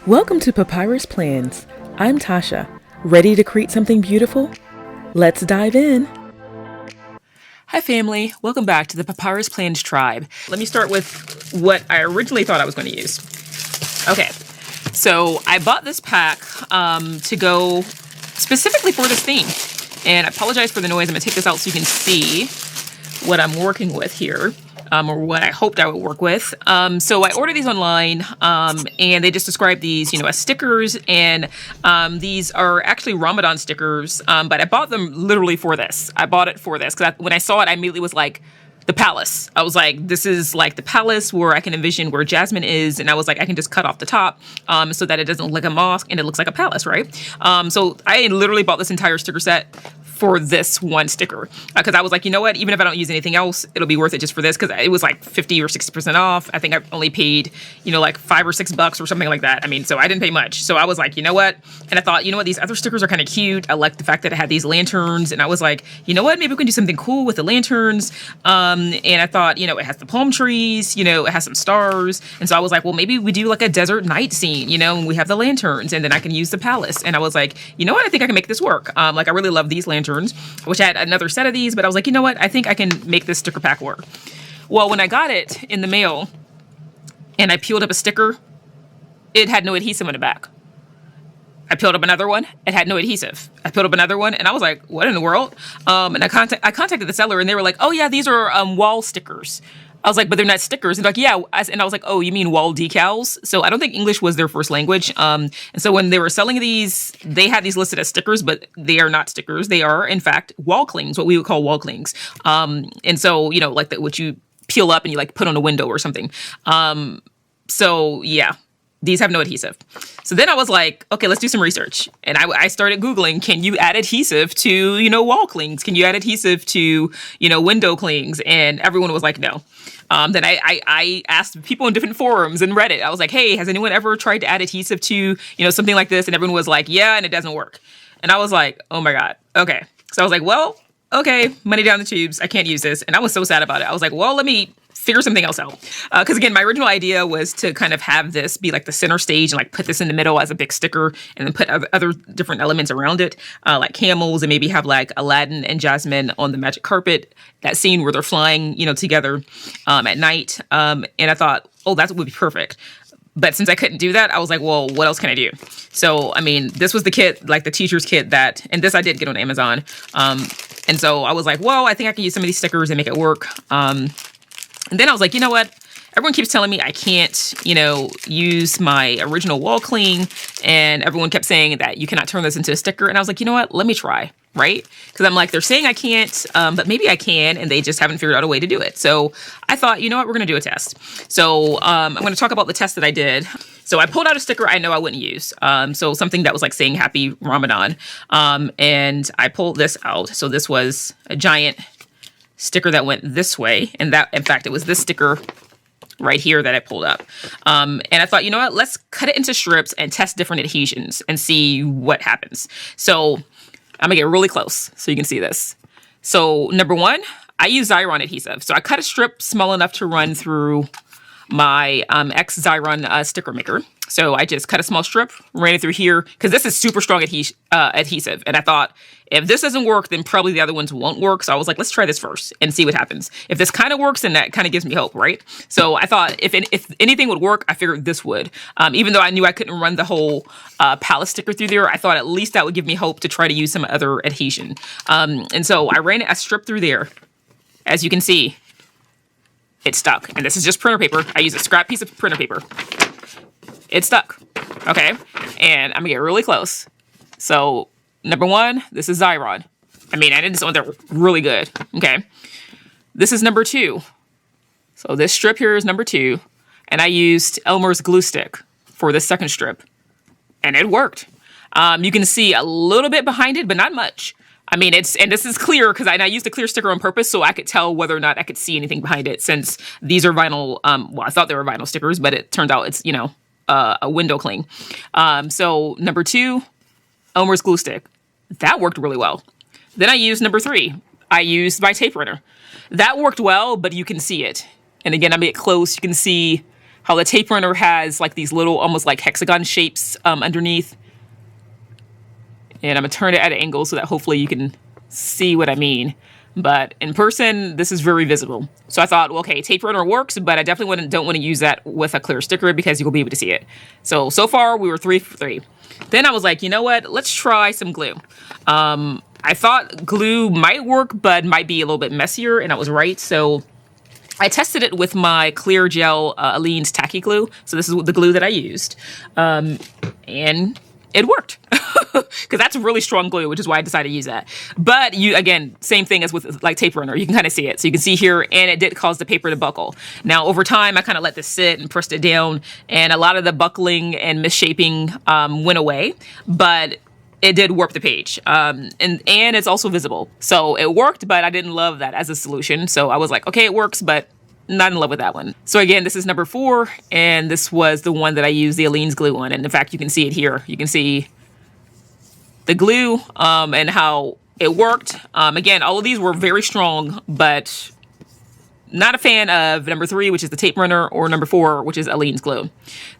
Welcome to Papyrus Plans. I'm Tasha. Ready to create something beautiful? Let's dive in. Hi family, welcome back to the Papyrus Plans tribe. Let me start with what I originally thought I was going to use. Okay, so I bought this pack to go specifically for this theme. And I apologize for the noise. I'm going to take this out so you can see what I'm working with here. Or what I hoped I would work with. So I ordered these online, and they just describe these, as stickers, and these are actually Ramadan stickers, but I bought them literally for this. I bought it for this, because when I saw it, I immediately was like, the palace. I was like, this is like the palace where I can envision where Jasmine is, and I was like, I can just cut off the top so that it doesn't look like a mosque, and it looks like a palace, right? So I literally bought this entire sticker set for this one sticker, because I was like, you know what, even if I don't use anything else, it'll be worth it just for this, because it was like 50 or 60% off. I think I only paid, like $5 or $6 or something like that. I mean, so I didn't pay much. So I was like, you know what? And I thought, you know what, these other stickers are kind of cute. I like the fact that it had these lanterns, and I was like, you know what, maybe we can do something cool with the lanterns. And I thought, it has the palm trees, it has some stars. And so I was like, well, maybe we do like a desert night scene, and we have the lanterns, and then I can use the palace. And I was like, you know what, I think I can make this work. Like I really love these lanterns. Which I had another set of these, but I was like, you know what? I think I can make this sticker pack work. Well, when I got it in the mail and I peeled up a sticker, it had no adhesive on the back. I peeled up another one, it had no adhesive. I peeled up another one, and I was like, what in the world? And I contacted the seller, and they were like, oh yeah, these are wall stickers. I was like, but they're not stickers. And they're like, yeah. And I was like, oh, you mean wall decals? So I don't think English was their first language. And so when they were selling these, they had these listed as stickers, but they are not stickers. They are, in fact, wall clings, what we would call wall clings. And so, like what you peel up and you like put on a window or something. So yeah, these have no adhesive. So then I was like, okay, let's do some research. And I started Googling, can you add adhesive to, wall clings? Can you add adhesive to, window clings? And everyone was like, no. Then I asked people in different forums and Reddit. I was like, hey, has anyone ever tried to add adhesive to, something like this? And everyone was like, yeah, and it doesn't work. And I was like, oh my God. Okay. So I was like, well, okay, money down the tubes. I can't use this. And I was so sad about it. I was like, well, let me figure something else out. Because again, my original idea was to kind of have this be like the center stage and like put this in the middle as a big sticker and then put other different elements around it, like camels, and maybe have like Aladdin and Jasmine on the magic carpet, that scene where they're flying, together at night. And I thought, oh, that would be perfect. But since I couldn't do that, I was like, well, what else can I do? So, I mean, this was the kit, like the teacher's kit and this I did get on Amazon. And so I was like, well, I think I can use some of these stickers and make it work. And then I was like, you know what? Everyone keeps telling me I can't, use my original wall cling. And everyone kept saying that you cannot turn this into a sticker. And I was like, you know what? Let me try, right? Because I'm like, they're saying I can't, but maybe I can. And they just haven't figured out a way to do it. So I thought, you know what? We're going to do a test. So I'm going to talk about the test that I did. So I pulled out a sticker I know I wouldn't use. So something that was like saying Happy Ramadan. And I pulled this out. So this was a giant sticker that went this way. And that, in fact, it was this sticker right here that I pulled up. And I thought, you know what, let's cut it into strips and test different adhesions and see what happens. So I'm gonna get really close so you can see this. So number one, I use Xyron adhesive. So I cut a strip small enough to run through my Xyron sticker maker. So I just cut a small strip, ran it through here, because this is super strong adhesive. And I thought, if this doesn't work, then probably the other ones won't work. So I was like, let's try this first and see what happens. If this kind of works, then that kind of gives me hope, right? So I thought if anything would work, I figured this would. Even though I knew I couldn't run the whole palace sticker through there, I thought at least that would give me hope to try to use some other adhesion. And so I ran a strip through there. As you can see, it stuck. And this is just printer paper. I use a scrap piece of printer paper. It stuck. Okay. And I'm gonna get really close. So number one, this is Xyron. I mean, I didn't know they're really good. Okay. This is number two. So this strip here is number two. And I used Elmer's glue stick for this second strip. And it worked. You can see a little bit behind it, but not much. I mean, and this is clear because I used a clear sticker on purpose so I could tell whether or not I could see anything behind it, since these are vinyl. Well, I thought they were vinyl stickers, but it turned out it's, a window cling. So number two, Elmer's glue stick. That worked really well. Then I used number three. I used my tape runner. That worked well, but you can see it. And again, I'm get close. You can see how the tape runner has like these little almost like hexagon shapes underneath. And I'm gonna turn it at an angle so that hopefully you can see what I mean. But in person, this is very visible. So I thought, well, okay, tape runner works, but I definitely don't want to use that with a clear sticker because you'll be able to see it. So far we were 3 for 3. Then I was like, you know what? Let's try some glue. I thought glue might work, but might be a little bit messier, and I was right. So I tested it with my clear gel 𝐈𝐍𝐶𝐒 tacky glue. So this is the glue that I used. And it worked. Because that's a really strong glue, which is why I decided to use that. But again, same thing as with like tape runner. You can kind of see it. So you can see here, and it did cause the paper to buckle. Now, over time, I kind of let this sit and pressed it down, and a lot of the buckling and misshaping went away. But it did warp the page, and it's also visible. So it worked, but I didn't love that as a solution. So I was like, okay, it works, but not in love with that one. So again, this is number 4, and this was the one that I used the 𝐈𝐍𝐶𝐒 glue on. And in fact, you can see it here. You can see the glue and how it worked. Again, all of these were very strong, but not a fan of number 3, which is the tape runner, or number 4, which is 𝐈𝐍𝐶𝐒 glue.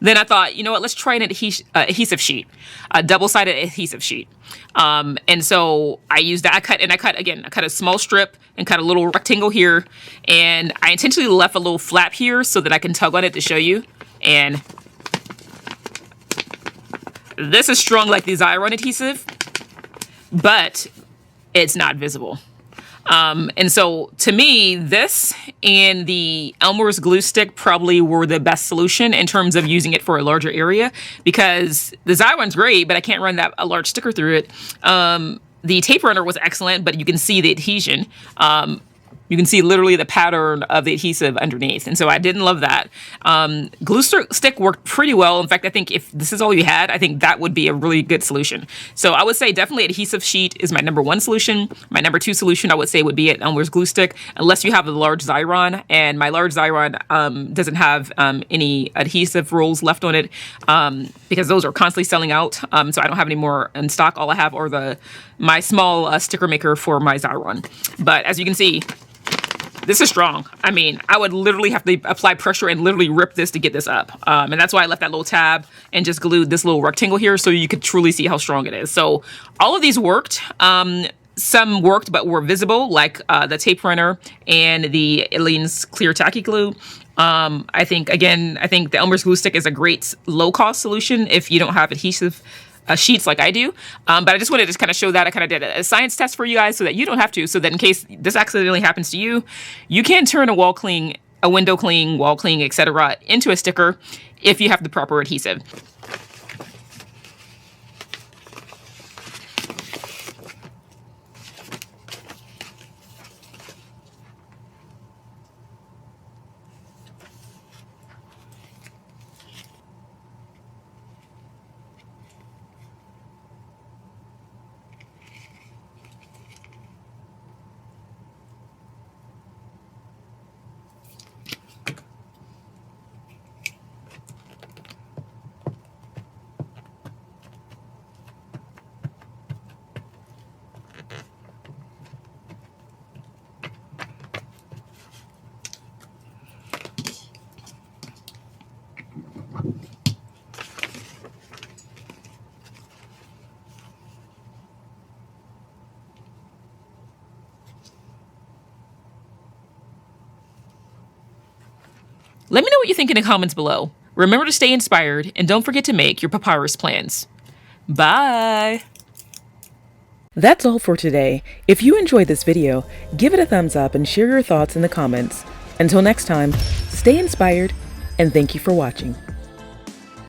Then I thought, you know what, let's try an adhesive sheet, a double-sided adhesive sheet. And so I used that. I cut a small strip and cut a little rectangle here. And I intentionally left a little flap here so that I can tug on it to show you. And this is strong like the Xyron adhesive, but it's not visible. And so to me, this and the Elmer's glue stick probably were the best solution in terms of using it for a larger area, because the Xyron's great, but I can't run a large sticker through it. The tape runner was excellent, but you can see the adhesion. You can see literally the pattern of the adhesive underneath. And so I didn't love that. Glue stick worked pretty well. In fact, I think if this is all you had, I think that would be a really good solution. So I would say definitely adhesive sheet is my number 1 solution. My number 2 solution, I would say, would be an Elmer's glue stick, unless you have a large Xyron. And my large Xyron doesn't have any adhesive rolls left on it, because those are constantly selling out. So I don't have any more in stock. All I have are my small sticker maker for my Xyron. But as you can see, this is strong. I mean, I would literally have to apply pressure and literally rip this to get this up. And that's why I left that little tab and just glued this little rectangle here so you could truly see how strong it is. So all of these worked. Some worked but were visible, like the tape runner and the 𝐈𝐍𝐶𝐒 clear tacky glue. I think the Elmer's glue stick is a great low-cost solution if you don't have adhesive sheets like I do. But I just wanted to kind of show that. I kind of did a science test for you guys so that you don't have to, so that in case this accidentally happens to you, you can turn a wall cling, a window cling, wall cling, etc. into a sticker if you have the proper adhesive. Let me know what you think in the comments below. Remember to stay inspired, and don't forget to make your papyrus plans. Bye! That's all for today. If you enjoyed this video, give it a thumbs up and share your thoughts in the comments. Until next time, stay inspired, and thank you for watching.